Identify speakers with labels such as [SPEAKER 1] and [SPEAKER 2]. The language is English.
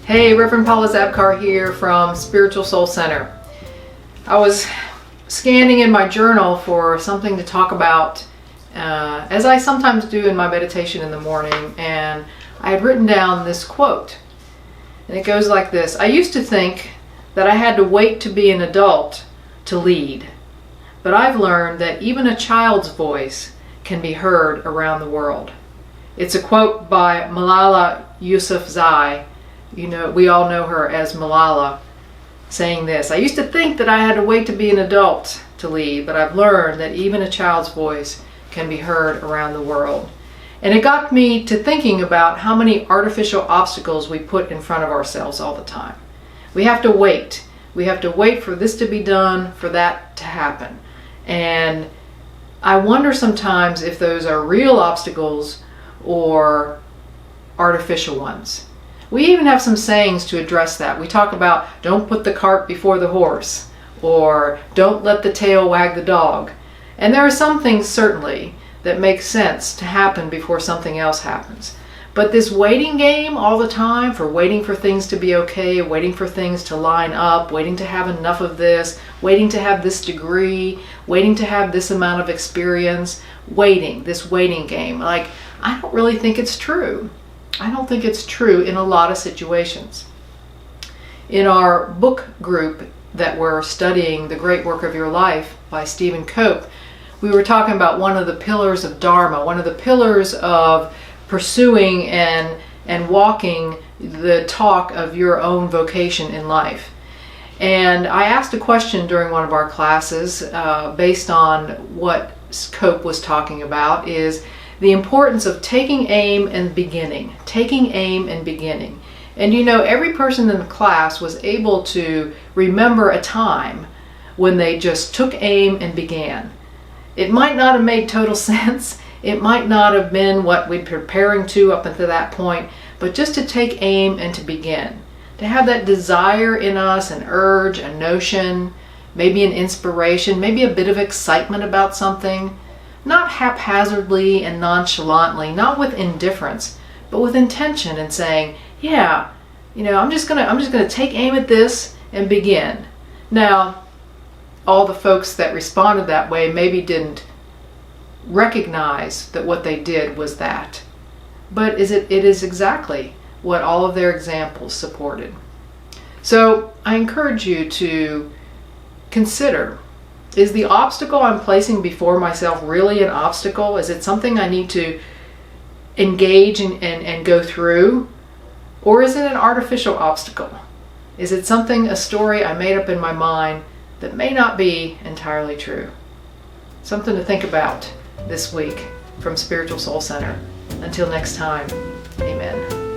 [SPEAKER 1] Hey, Reverend Paula Zabkar here from Spiritual Soul Center. I was scanning in my journal for something to talk about, as I sometimes do in my meditation in the morning, and I had written down this quote. And it goes like this: I used to think that I had to wait to be an adult to lead, but I've learned that even a child's voice can be heard around the world. It's a quote by Malala Yousafzai. You know, we all know her as Malala, saying this: I used to think that I had to wait to be an adult to lead, but I've learned that even a child's voice can be heard around the world. And it got me to thinking about how many artificial obstacles we put in front of ourselves all the time. We have to wait. We have to wait for this to be done, for that to happen. And I wonder sometimes if those are real obstacles or artificial ones. We even have some sayings to address that. We talk about don't put the cart before the horse, or don't let the tail wag the dog. And there are some things certainly that make sense to happen before something else happens. But this waiting game all the time, for waiting for things to be okay, waiting for things to line up, waiting to have enough of this, waiting to have this degree, waiting to have this amount of experience, this waiting game, I don't really think it's true. I don't think it's true in a lot of situations. In our book group that we're studying, The Great Work of Your Life by Stephen Cope, we were talking about one of the pillars of Dharma, one of the pillars of pursuing and walking the talk of your own vocation in life. And I asked a question during one of our classes based on what Cope was talking about, is the importance of taking aim and beginning. And you know, every person in the class was able to remember a time when they just took aim and began. It might not have made total sense. It might not have been what we'd been preparing to up until that point, but just to take aim and to begin. To have that desire in us, an urge, a notion, maybe an inspiration, maybe a bit of excitement about something. Not haphazardly and nonchalantly, not with indifference, but with intention, and saying, yeah, you know, I'm just gonna take aim at this and begin. Now, all the folks that responded that way maybe didn't recognize that what they did was that. But it is exactly what all of their examples supported. So I encourage you to consider, is the obstacle I'm placing before myself really an obstacle? Is it something I need to engage and go through? Or is it an artificial obstacle? Is it a story I made up in my mind that may not be entirely true? Something to think about this week from Spiritual Soul Center. Until next time, amen.